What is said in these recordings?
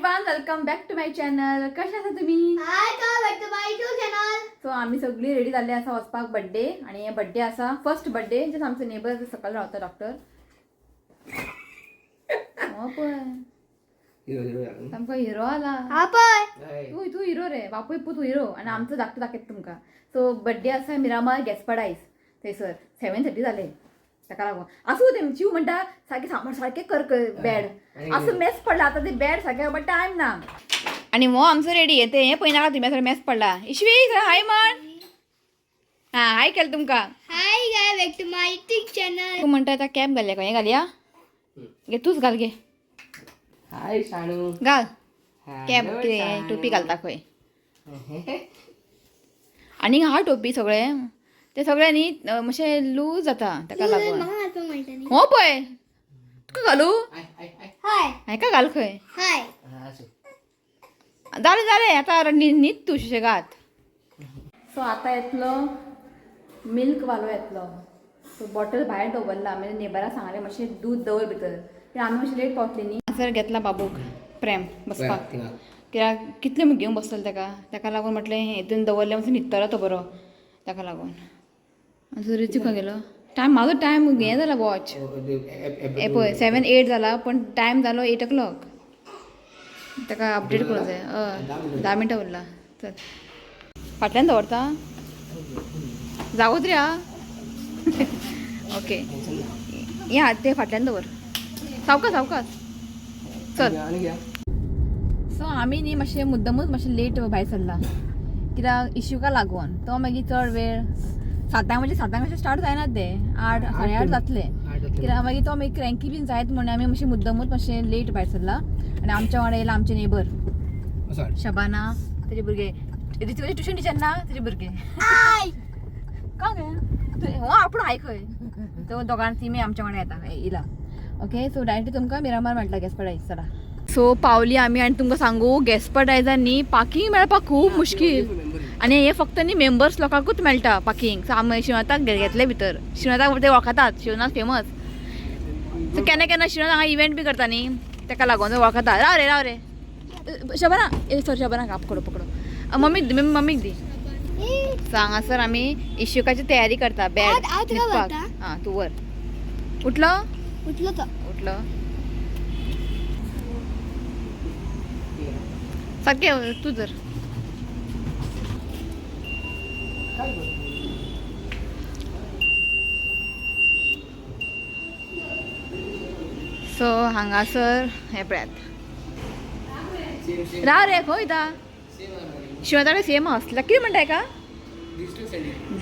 Everyone, welcome back to my channel. कशा आहात तुम्ही? हाय का back to my channel. So आम्ही सगळी रेडी झाले असा वचपाक बर्थडे आणि हे बर्थडे असा फर्स्ट बर्थडे जे आमचे नेबर सकाळी रावता डॉक्टर. हो पण तुमका हिरो आला. हा पण तू हिरो रे बापू तू हिरो आणि आमचं धाकटं दाखयत तुमका. सो बर्थडे असा मिरामार गॅसपाडायस थंयसर 7:30 जाले. ताका लागून असू ते चिव म्हणटा सारखे सामान सारखे कर बॅड असं मेस पडला. आता ते बॅड सारखे बट टाइम ना आणि मग आमचं रेडी येते हे पळय नाका तुम्ही असं मेस पडला. इश्वी हाय म्हण. हा हाय केलं तुमका. हाय गाय बॅक टू माय चॅनल. तू म्हणता आता कॅप घालल्या का हे घालया घे तूच घाल घे हाय शाणू घाल कॅप टोपी घालता खंय आणि हा टोपी सगळे ते सगळ्यांनी मातशें लूज जाता ताका लागून. हो पळय तुका घालू हाय हाका घाल खंय. हाय जालें जालें आतां न्हीद तूं सुशेगाद. सो आतां येतलो मिल्क वालो येतलो. सो बॉटल भायर दवरला म्हणजे नेबराक सांगलें मातशें दूद दवर भितर कित्याक आमी मातशें लेट पावतली न्ही. हांगासर घेतला बाबूक प्रेम बसपाक कित्याक कितले घेवन बसतलो ताका लागून म्हटलें हितून दवरलें मातसो न्हिदतलो तो बरो ताका लागून. आनी रिची खंय गेलो टायम म्हाजो टायम हें जाला वॉच हे पळय 7:08 जाला पण टायम जालो 8 o'clock. ताका अपडेट करूंक जाय. 10 मिनटां उरला. चल फाटल्यान दवरता जागो तरी हा. ओके या ते फाटल्यान दवर सावकास सावकास चल. सो आमी न्ही मातशें मुद्दमूच मातशें लेट भायर सरला कित्याक इश्यूका लागून. तो मागीर चड वेळ 7 म्हणजे 7 अशें स्टार्ट जायनात ते 8 8:30 जातले कित्याक मागीर तो मागीर क्रँकी बीन जायत म्हणून आमी मातशें मुद्दमूच मातशें लेट भायर सरला. आनी आमच्या वांगडा येयला आमचे नेबर शबाना तेजे भुरगे रितीची ट्युशन टिचर ना तेजे भुरगे. का गे हो आपूण हाय खंय तो दोगां तिमी आमच्या वांगडा येता येयला. ओके सो डायरेक्ट तुमकां मिरामार मेळटला गॅसपाडायस. चला सो पावली आमी आनी तुमकां सांगू गॅसपाडायजान न्ही पार्किंग मेळपाक खूब मुश्कील आनी हे फक्त न्ही मेंबर्स लोकांकूच मेळटा पार्किंग. सो आमी शिवनाथाक घेतले भितर. शिवनाथाक ते वळखतात शिवनाथ फेमस. सो केन्ना केन्ना शिवनाथ हांगा इव्हेंट बी करता न्ही ताका लागून वळखता. राव रे शबाना सॉरी शबाना पकडो मम्मीक दी. सो हांगासर आमी इश्युकाची तयारी करता. बॅग न्हिदपाक. हां तूं वर उठलो उठलो सारकें तूं जर सो हांगासर हे पळयात राव रे खंय वयता. शिवनाथाकडे सेम आसला कितें म्हणटा हेका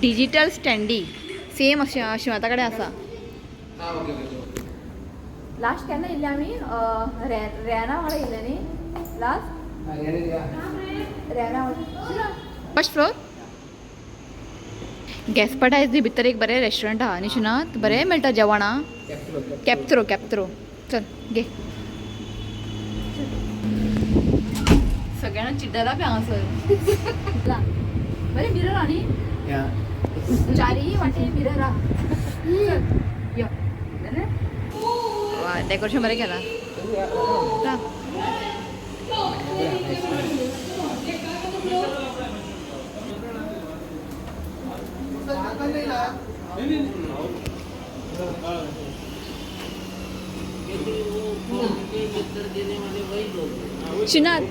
डिजिटल स्टँडी सेम शिवनाथा कडेन आसा. लास्ट केन्ना येयल्ले आमी रेना वांगडा येयल्ले न्ही लास्ट रेना फर्स्ट फ्लोर. गॅसपाडायज न्ही भितर एक बरें रेस्टॉरंट आहा न्ही शिवनाथ बरें मेळटा जेवणां. कॅप्त्रो चल घे. सगळ्यांना चिड्डला बी हांगासर बरें मिरर आहा न्ही चारी वाटे मिरर आहा. यो वा डेकोरेशन बरें केलां. शिवनाथ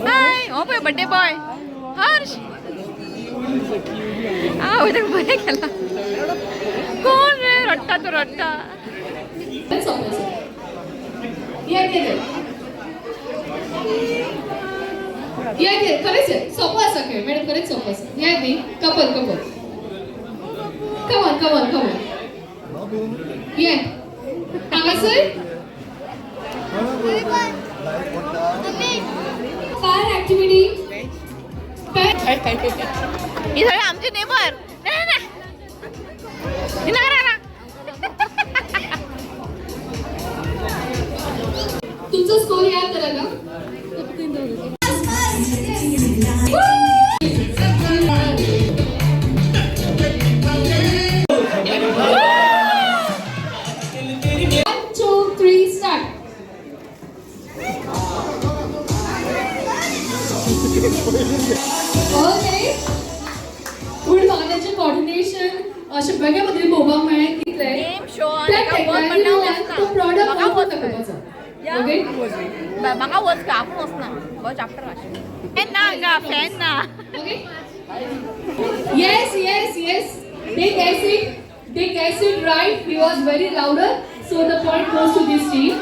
हाय हो पळय बर्थडे बॉय हर्ष. ताका बरें केलां. कोण रे रडटा तो रडटा. खरेंच सोपो आसा खेळ मॅडम खरेंच सोपो आसा. या न्ही कपल कमन ये हांगासर फायर ऍक्टिव्हिटी ही सगळे आमचे नेबर. तुमचा स्कोर याद करा का. ओके गुड माझ्याचे कोऑर्डिनेशन अशा वेगळ्या पद्धतीने बोबाक मेळ्ळें कितले गेम शो त्या टेक्नॉलॉजीन तो प्रॉडक्ट म्हाका वापरता वच करपाचो ओके म्हाका वच का आपूण वचना हो चाप्टर वाच फॅन ना हांगा फॅन ना Okay. Yes. They guessed it right. He was very louder. So the point goes to this team.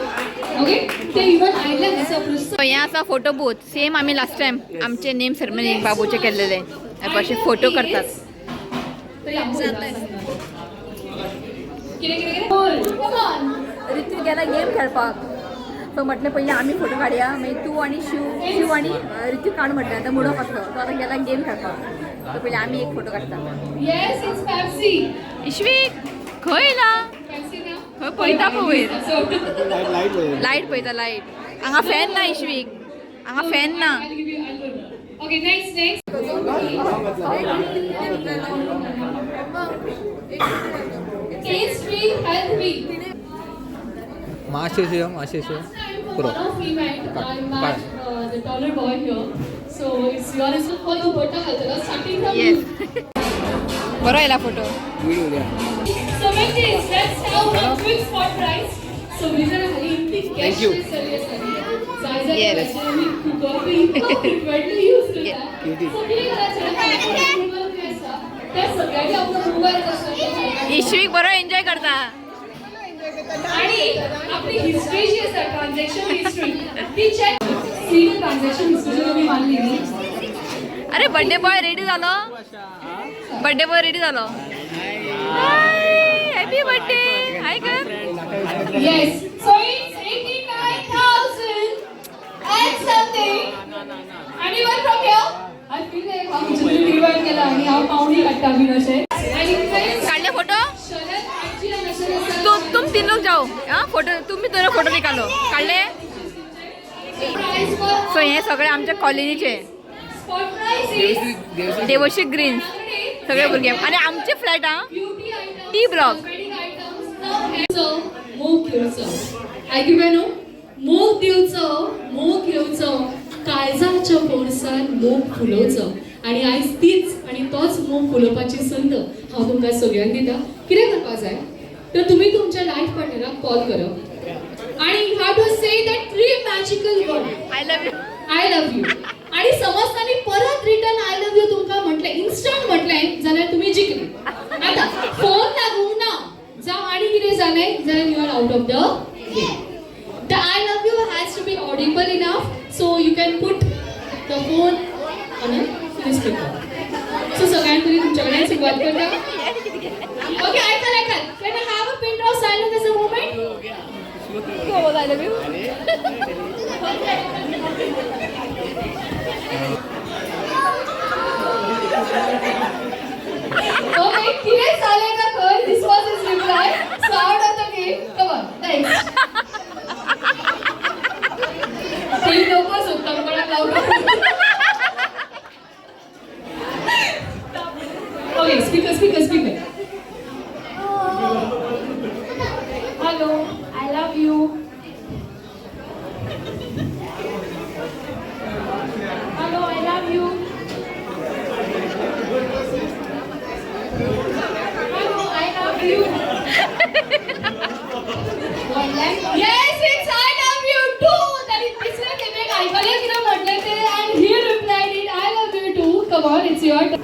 Okay. They even idle as a so हें आसा फोटो बूथ सेम आमी लास्ट टायम आमचे name ceremony बाबूचे केल्लेले अशे photo करतात Come on. Ritu गेला game खेळपाक so म्हटलें पयलीं आमी फोटो काडया मागीर तूं आनी शिव आनी रितू काड म्हटलें आतां मुडो कसलो तो आतां गेला गेम खेळपाक सो पयलीं आमी एक फोटो काडटा Yes, it's Pepsi. इश्वीक खंय येयला Pepsi now. खंय पळयता पळय वयर So. लायट पळयता लायट हांगा फॅन ना इश्वीक हांगा फॅन ना I'll give you. Okay, next. Chemistry, health week. माशेशो पुरो One of event, I met the taller boy here. So it's your is follow button starting from yes बरो येयला photo So with this, let's have a quick spot prize. So we are having the cash service. Yes. Frequently used to that. So किती करायचं त्या सगळ्यांनी आपला mobile असतो इश्वीक बरो enjoy करता आणि आपली हिस्ट्री जी असते ट्रान्झॅक्शन हिस्ट्री ती चेक सीन ट्रान्झॅक्शन हिस्ट्री मी मानली अरे बर्थडे बॉय रेडी झालो हॅपी बर्थडे हाय कर Yes. So it's 89,000 and something. Anyone from here? I feel like how much you rewind केला आणि हा पावणी काढता मी असे. आणि friends, काढले फोटो शरद आजी आणि शरद तो तुम तीन लोग जाओ हाँ फोटो तुम्ही दोन फोटो निकालो काढले prize for सो हे सगळे आमच्या कॉलनीचे spot prize is Devshi Green's सगळे भुरगे आणि आमचे फ्लॅट हा beauty items, T block cosmetic items. Now मोग घेवचो. आयकुवेनो मोग दिवचो मोग घेवचो काळजाच्या पोरसान मोग फुलोवचो आणि आयज तीच आणि तोच मोग फुलोवपाची संद हांव तुमकां सगळ्यांक दिता कितें करपाक जाय तर तुमी तुमच्या लायफ पार्टनराक कॉल करप आणि you have to say that 3 magical word I love you I love you आणि समज तांणी परत रिटर्न आय लव्ह यू तुमकां म्हटलें इन्स्टंट म्हटलें जाल्यार तुमी जिखली आतां फोन लागूंक ना जावं आनी कितें जालें जाल्यार you are out of the game the I love you has to be audible enough so you can put the phone on a speaker so सगळ्यांत पयलीं तुमच्या कडेन सुरवात करता ओके आयकल can I have a pin drop silence as a moment I love you Okay, किती चालेगा कर this was his reply so out of the game come on next ते लोक सुद्धा मला लावलं okay speaker hello I love you hello I love you Yes, it's I love you too. That is this way they make I म्हटले ते and he replied it I love you too. Come on, it's your turn.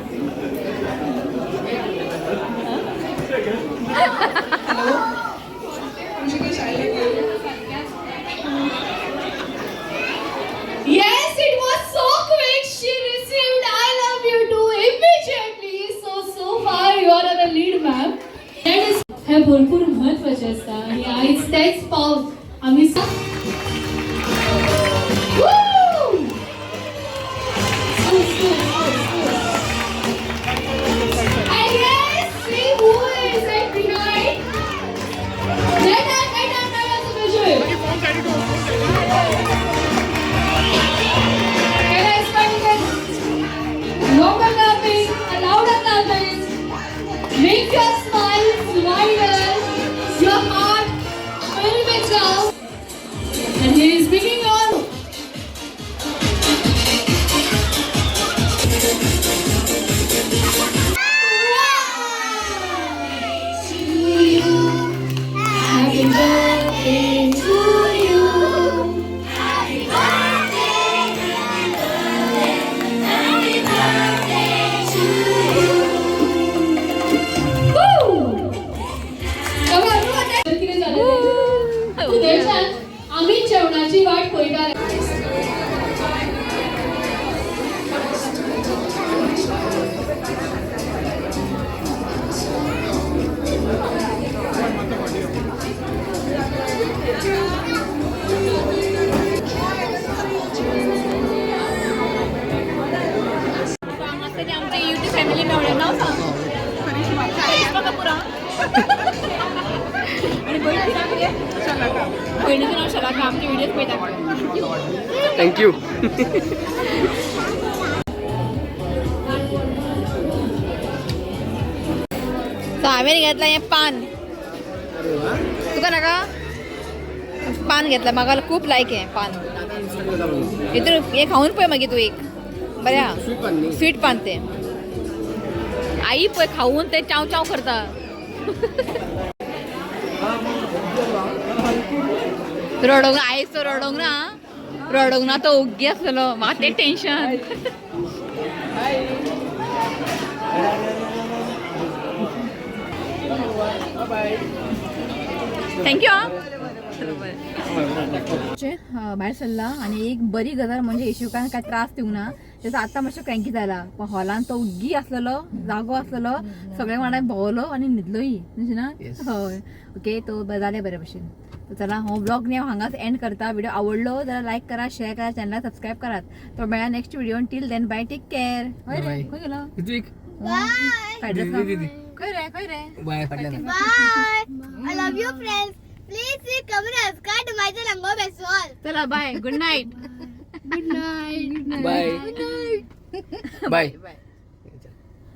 Yes, it was so quick. She received I love you too immediately. So far you are on the lead, ma'am. That is हे भरपूर महत्त्वाचे असता आणि आईच तेच पाव आम्ही longer clapping, louder clapping. Make your smile wider, your heart fill with love. And he is speaking on. नाव सांग करिश्मा कपूर हा. आणि बहिणीचं नाव काय? शलाका. बहिणीचं नाव शलाका. आमचे व्हिडिओज पाहिजे. थँक्यू. तर आम्ही घेतला हे पान. तुका नका पान घेतला. म्हाका खूप लायक आहे पान. इथून हे खाऊन पळय मागीर तू एक बऱ्या स्वीट पान ते. आई पळय खाऊन ते चाव चाव करता. रडोंग आईच तो रडोंग ना तो ओग्गी असलेलो. म्हाका ते टेन्शन. थँक्यू भायर सरला. आणि एक बरी गजाल म्हणजे येशूकान काय त्रास दिवंक ना. त्याचा आता मातशें क्रँकी जाला. पण हॉलान तो उग्गी असलेलो जागो असलेलो. सगळे वांगडा भोंवलो आणि न्हिदलोय ना. हय ओके तो जालें बरे भशेन. चला हो ब्लॉग न्ही हांव हांगाच एंड करता. व्हिडिओ आवडलो जाल्यार लायक करा, शेअर करा, चॅनलला सबस्क्राईब करात. तो मेळ्या next video. Till then bye, take care. खंय गेलो Bye. खंय रे बाय फाटल्यान. Bye. I love you, friends. Please come and subscribe to my channel. Go best all. चला bye. Good night. Good night. Bye. Bye. Bye.